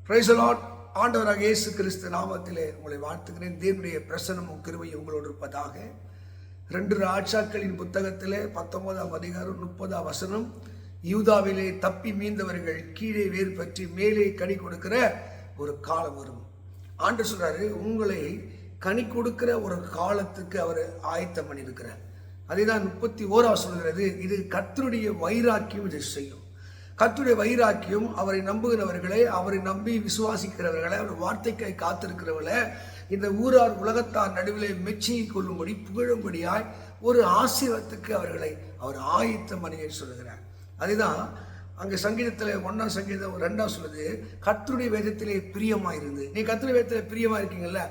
Praise the Lord. ஆண்டவராக இயேசு கிறிஸ்து நாமத்திலே உங்களை வாழ்த்துகிறேன். தேவனுடைய பிரசன்னமும் கிருபையும் உங்களோடு இருப்பதாக. 2 ராஜாக்களின் புத்தகத்திலே 19ஆம் அதிகாரம் 30ஆம் வசனம், யூதாவிலே தப்பி மீந்தவர்கள் கீழே வேர் பற்றி மேலே கனி கொடுக்கிற ஒரு காலம் வரும். ஆண்டவர் சொல்றாரு, உங்களை கனி கொடுக்கிற ஒரு காலத்துக்கு அவர் ஆயத்தம் பண்ணியிருக்கிறார். அதேதான் 31ஆம் சொல்கிறது, இது கர்த்தருடைய வைராக்கியம் இதை செய்யும். கர்த்தருடைய வைராக்கியம் அவரை நம்புகிறவர்களை, அவரை நம்பி விசுவாசிக்கிறவர்களை, அவர் வார்த்தைக்காய் காத்திருக்கிறவர்களை இந்த ஊரார் உலகத்தார் நடுவிலே மெச்சியை கொள்ளும்படி புகழும்படியாய் ஒரு ஆசீர்வாதத்துக்கு அவர்களை அவர் ஆயத்தம் பண்ணி சொல்லுகிறார். அதுதான் அங்கே சங்கீதத்தில் 1ஆம் சங்கீதம் 2ஆம் சொல்லுது, கர்த்தருடைய வேதத்திலே பிரியமாயிருந்து. நீ கர்த்தருடைய வேதத்தில் பிரியமா இருக்கீங்கல்ல,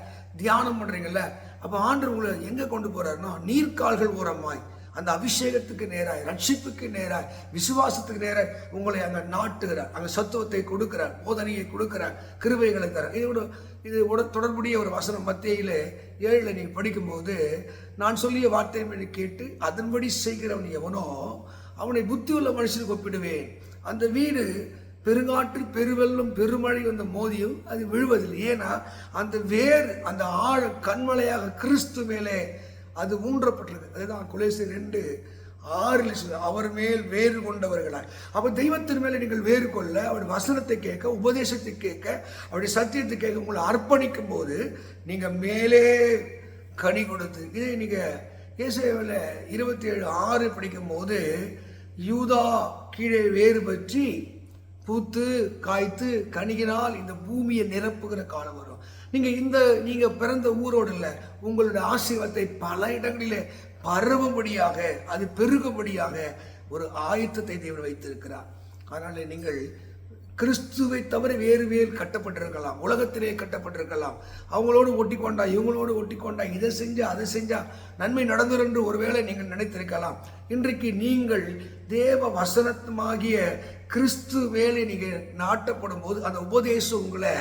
தியானம் பண்றீங்கல்ல, அப்ப ஆண்டவர் உங்களை எங்க கொண்டு போறாருன்னா நீர்க்கால்கள் ஓரமாய் அந்த அபிஷேகத்துக்கு நேராய், ரட்சிப்புக்கு நேராய், விசுவாசத்துக்கு நேராய் உங்களை அங்கே நாட்டுகிறார். அங்கே சத்துவத்தை கொடுக்கிறார், போதனையை கொடுக்கிறார், கிருபைகளை தர. இது தொடர்புடைய ஒரு வசனம் மத்தேயில 7 நீங்க படிக்கும்போது, நான் சொல்லிய வார்த்தையை கேட்டு அதன்படி செய்கிறவன் எவனோ அவனை புத்தி உள்ள மனுஷனுக்கு ஒப்பிடுவேன். அந்த வீடு பெருங்காற்று பெருவெல்லும் பெருமழை வந்த மோதியும் அது விழுவதில்லை. ஏன்னா அந்த வேர், அந்த ஆழ கண்மலையாக கிறிஸ்து மேலே அது ஊன்றப்பட்டிருக்கு. அதுதான் கொலோசியர் 2:6 அவர் மேல் வேறு கொண்டவர்களாய். அப்ப தெய்வத்தின் மேல நீங்கள் வேறு கொள்ள, அவருடைய வசனத்தை கேட்க, உபதேசத்தை கேட்க, அவருடைய சத்தியத்தை கேட்க உங்களை அர்ப்பணிக்கும் போது நீங்க மேலே கனி கொடுத்து, இதே நீங்க ஏசாயாவில் 27:6 படிக்கும் போது, யூதா கீழே வேறு பற்றி பூத்து காய்த்து கனியினால் இந்த பூமியை நிரப்புகிற காலம் வரும். நீங்க பிறந்த ஊரோடு இல்லை, உங்களுடைய ஆசீர்வாதத்தை பல இடங்களிலே பரவும்படியாக, அது பெருகும்படியாக ஒரு ஆயத்தத்தை தேவன் வைத்திருக்கிறார். அதனால நீங்கள் கிறிஸ்துவை தவிர வேறு வேறு கட்டப்பட்டிருக்கலாம், உலகத்திலே கட்டப்பட்டிருக்கலாம். அவங்களோடு ஒட்டிக்கொண்டா, இவங்களோடு ஒட்டிக்கொண்டா, இதை செஞ்சா அதை செஞ்சா நன்மை நடந்துரும் என்று ஒருவேளை நீங்கள் நினைத்திருக்கலாம். இன்றைக்கு நீங்கள் தேவ வசனமாகிய கிறிஸ்து வேலை நீங்க நாட்டப்படும் போது, அந்த உபதேசம் உங்களை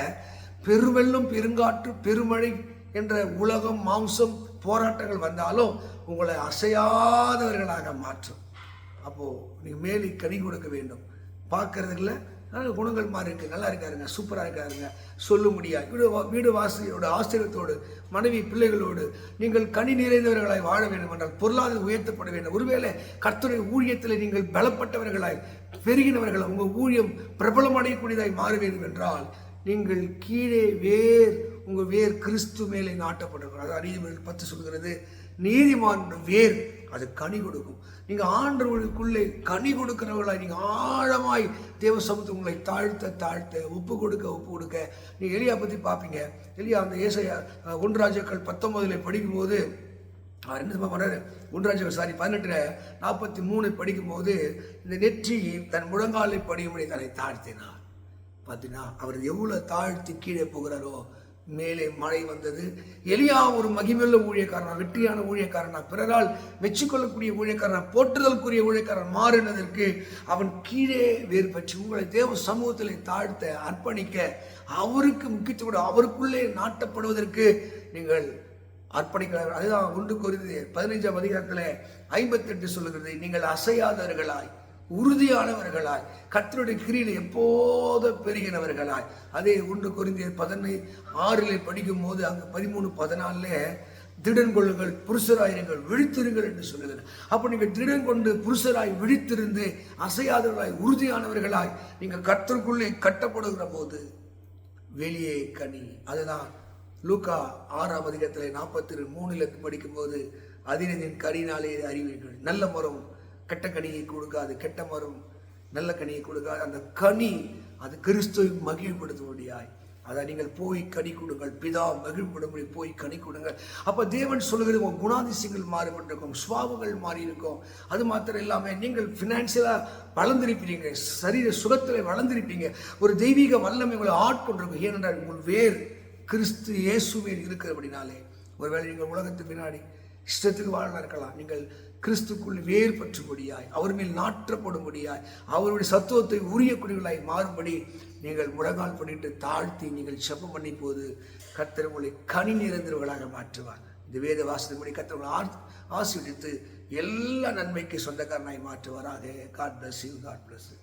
பெருவெல்லும் பெருங்காற்று பெருமழை என்ற உலகம் மாம்சம் போராட்டங்கள் வந்தாலும் உங்களை அசையாதவர்களாக மாற்றும். அப்போ நீங்க மேலே கனி கொடுக்க வேண்டும். பார்க்கறதுல நல்ல குணங்கள் மாதிரி இருக்கு, நல்லா இருக்காருங்க, சூப்பரா இருக்காருங்க சொல்ல முடியாது. வீடு வாசலியோட ஆசிரியத்தோடு, மனைவி பிள்ளைகளோடு நீங்கள் கனி நிறைந்தவர்களாய் வாழ வேண்டும் என்றால் பொருளாதாரம் உயர்த்தப்பட வேண்டும். ஒருவேளை கர்த்தருடைய ஊழியத்தில் நீங்கள் பலப்பட்டவர்களாய் பெருகினவர்கள், உங்க ஊழியம் பிரபலம் அடையக்கூடியதாய் மாற வேண்டும் என்றால் நீங்கள் கீழே வேர், உங்க வேர் கிறிஸ்து மேலே நாட்டப்பட்டிருக்கிறது. அது நீதிமொழிகள் 10 சொல்கிறது, நீதிமான் வேர் அது கனி கொடுக்கும். நீங்க ஆண்டவர்களுக்குள்ளே கனி கொடுக்கிறவர்களாய், நீங்க ஆழமாய் தேவ சமூகத்தை உங்களை தாழ்த்த ஒப்பு கொடுக்க. நீங்க எலியா பத்தி பார்ப்பீங்க. எலியா அந்த ஏசாயா 1 ராஜாக்கள் 19 படிக்கும்போது, 18:43 படிக்கும்போது, இந்த நெற்றி தன் முழங்காலை படியும்படி தன்னை தாழ்த்தினார். பார்த்தீங்கன்னா அவர் எவ்வளவு தாழ்த்தி கீழே போகிறாரோ மேலே மழை வந்தது. எலியா ஒரு மகிமையுள்ள ஊழியக்காரனா, வெற்றியான ஊழியக்காரனா, பிறரால் மெச்சிக்கொள்ளக்கூடிய ஊழியக்காரனா, போற்றுதலுக்குரிய ஊழியக்காரன் மாறினதற்கு அவன் கீழே வேறு பற்றி உங்களை தேவ சமூகத்தில் தாழ்த்த, அர்ப்பணிக்க, அவருக்கு முக்கியத்துவம், அவருக்குள்ளே நாட்டப்படுவதற்கு நீங்கள் அர்ப்பணிக்கிறார். அதுதான் 1 கொரிந்தியர் 15ஆம் அதிகாரத்தில் 58 சொல்லுகிறது, நீங்கள் அசையாதவர்களாய், உறுதியானவர்களாய், கர்த்தருடைய கிரியில எப்போது பெருகினவர்களாய். அதே 1 கொரிந்தியர் 16 படிக்கும் போது அங்க 13-14 திடன் கொள்ளுங்கள், புருஷராயிருங்கள், விழித்திருங்கள் என்று சொல்லுகிறது. அப்ப நீங்க திடன் கொண்டு புருஷராய் விழித்திருந்து அசையாதவர்களாய், உறுதியானவர்களாய் நீங்க கர்த்தருக்குள்ளே கட்டப்படுகிற போது வெளியே கனி. அதுதான் லூக்கா 6ஆம் அதிகாரத்தில் 43 படிக்கும் போது, அதினதின் கனினாலே அறிவீர்கள், நல்ல மரம் கெட்ட கனியை கொடுக்காது, கெட்ட மரம் நல்ல கனியை கொடுக்காது. அந்த கனி அது கிறிஸ்துவை மகிழ்ப்படுத்தும்படியாய், அதை நீங்கள் போய் கனி கொடுங்கள், பிதா மகிழ்ப்படும்படி போய் கனி கொடுங்கள். அப்ப தேவன் சொல்லுகிறது, உங்க குணாதிசயங்கள் மாறுபட்டிருக்கும், சுவாபங்கள் மாறி இருக்கும். அது மாத்திரம் இல்லாம நீங்கள் பினான்சியலா வளர்ந்திருப்பீங்க, சரீர சுகத்தில் வளர்ந்திருப்பீங்க, ஒரு தெய்வீக வல்லமை உங்களை ஆட்கொண்டிருக்கும். ஏனென்றால் உங்கள் வேர் கிறிஸ்து இயேசுவில் இருக்கிறபடினாலே. ஒருவேளை நீங்கள் உலகத்துக்கு பின்னாடி இஷ்டத்துக்கு வாழ இருக்கலாம், நீங்கள் கிறிஸ்துக்குள் வேர் பற்றும்படியாய், அவர் மேல் நாட்டப்படும்படியாய், அவருடைய சத்துவத்தை உரியக்கூடியவர்களாய் மாறும்படி நீங்கள் முழங்கால் பண்ணிட்டு தாழ்த்தி நீங்கள் செபம் பண்ணி போது கர்த்தர் உங்களை கனி நிறைந்தவர்களாக மாற்றுவார். இந்த வேத வாசனப்படி கர்த்தர் ஆசீர்வதித்து எல்லா நன்மைக்கு சொந்தக்காரனாய் மாற்றுவாராக. God bless you. God bless you.